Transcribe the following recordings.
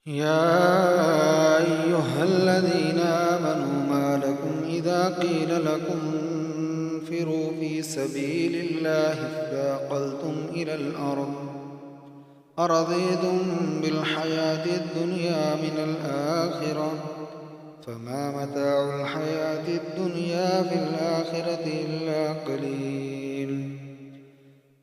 يا أيها الذين آمنوا ما لكم إذا قيل لكم انفروا في سبيل الله اثاقلتم إلى الأرض أرضيتم بالحياة الدنيا من الآخرة فما متاع الحياة الدنيا في الآخرة إلا قليل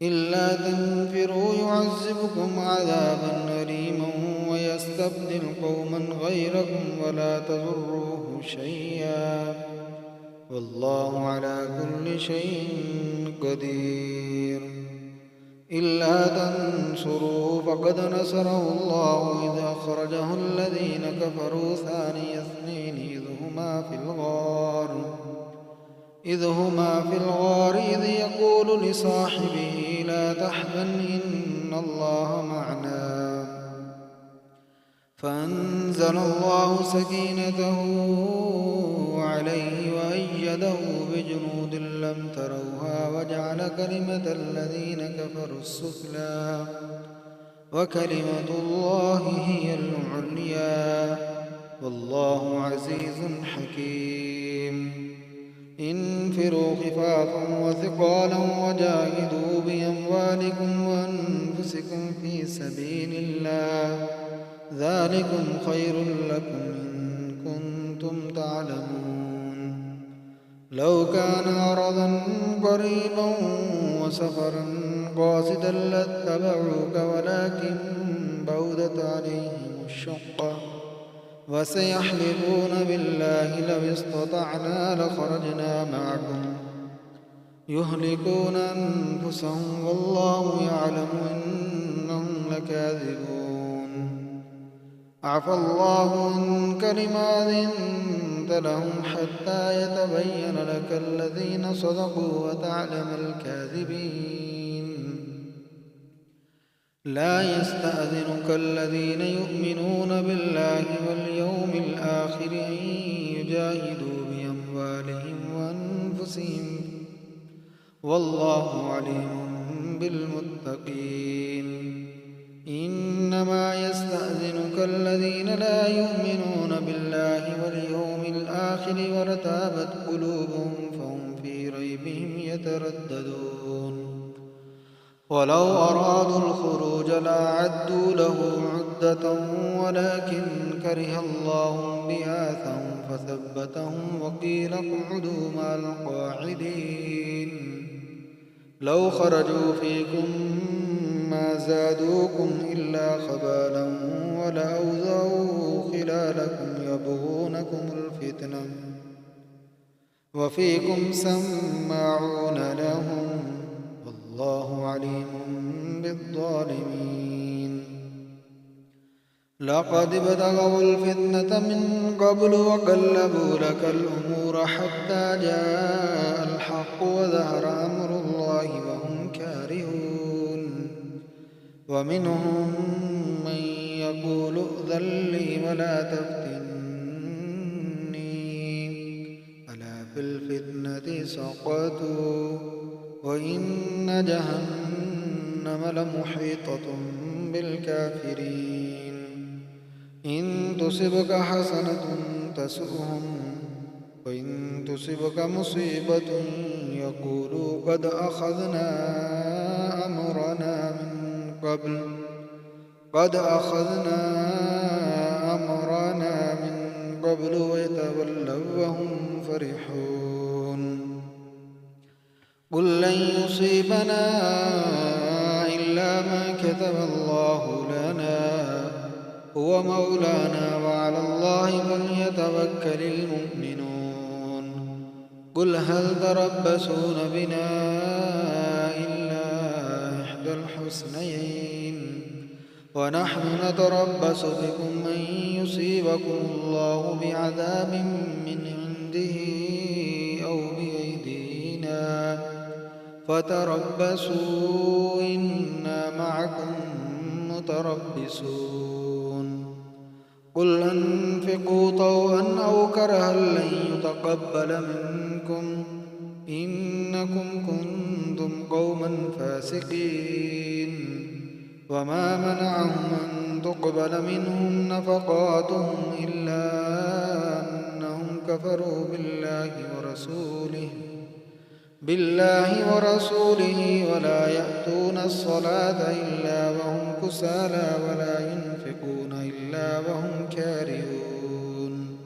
إلا تنفروا يعذبكم عذابا أليما ويستبدل قوما غيركم ولا تضروه شيئا والله على كل شيء قدير. إلا تنصروه فقد نصره الله إذ أخرجه الذين كفروا ثاني اثنين إذ هما في الغار إذ يقول لصاحبه لا تحزن إن الله معنا فأنزل الله سكينته عليه وأيده بجنود لم تروها وجعل كلمة الذين كفروا السفلى وكلمة الله هي العليا والله عزيز حكيم. انفروا خفافا وثقالا وجاهدوا بأموالكم وأنفسكم في سبيل الله ذلكم خير لكم إن كنتم تعلمون. لو كان عرضا قريبا وسفرا قاصدا لاتبعوك ولكن بعدت عليهم الشقة وسيحلفون بالله لو استطعنا لخرجنا معكم يهلكون أنفسهم والله يعلم إنهم لكاذبون. عفى الله عنك لما أذنت لهم حتى يتبين لك الذين صدقوا وتعلم الكاذبين. لا يستأذنك الذين يؤمنون بالله واليوم الآخر أن يجاهدوا بأموالهم وأنفسهم والله عليم بالمتقين. إنما يستأذنك الذين لا يؤمنون بالله واليوم الآخر وارتابت قلوبهم فهم في ريبهم يترددون. ولو أرادوا الخروج لأعدوا له عدة ولكن كره الله بعاثهم فثبتهم وقيل اقعدوا مع القاعدين. لو خرجوا فيكم ما زادوكم إلا خبالا ولأوذوا خلالكم يبغونكم الفتنة وفيكم سماعون لهم والله عليم بالظالمين. لقد ابتغوا الفتنة من قبل وقلبوا لك الأمور حتى جاء الحق وظهر أمر الله وهم كارهون. ومنهم من يقول ائذن لي ولا تفتني ألا في الفتنة سقطوا وإن جهنم لمحيطة بالكافرين. إن تصبك حسنة تسؤهم وإن تصبك مصيبة يقولوا قد أخذنا أمرنا من قبل ويتولوا وهم فرحون. قل لن يصيبنا إلا ما كتب الله لنا هو مولانا وعلى الله فليتوكل المؤمنون. قل هل تربصون بنا إلا إحدى الحسنيين ونحن نتربص بكم أن يصيبكم الله بعذاب من عنده أو بأيدينا فتربصوا إنا معكم متربصون. قل أنفقوا طوعا أو كرها لن يتقبل منكم إنكم كنتم قوما فاسقين. وما منعهم أن تقبل منهم نفقاتهم إلا أنهم كفروا بالله ورسوله ولا يأتون الصلاة إلا وهم كسالى ولا ينفقون إلا وهم كارهون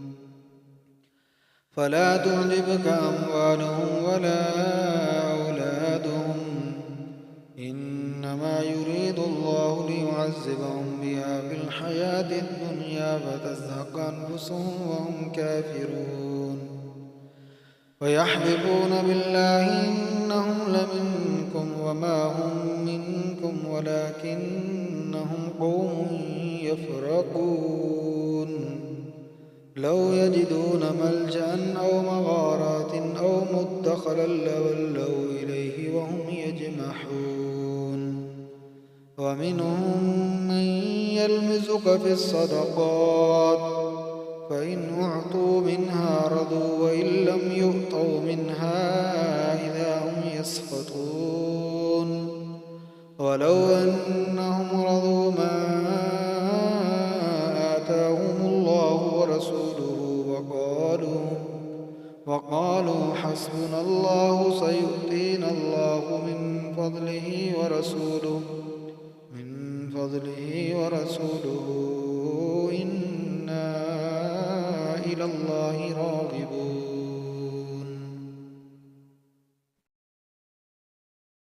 فلا تعجبك أموالهم ولا أولادهم إنما يريد الله ليعذبهم بها في الحياة الدنيا فتزهق أنفسهم وهم كافرون ويحلفون بالله إنهم لمنكم وما هم منكم ولكنهم قوم يفرقون لو يجدون ملجأ أو مغارات أو مدخلا لولوا إليه وهم يجمحون ومنهم من يلمزك في الصدقات فإن أعطوا منها رضوا وإن لم يؤطوا منها إذا هم يسخطون ولو أنهم رضوا ما آتاهم الله ورسوله وقالوا حسبنا الله سيؤتينا الله من فضله ورسوله إنا إلى الله راغبون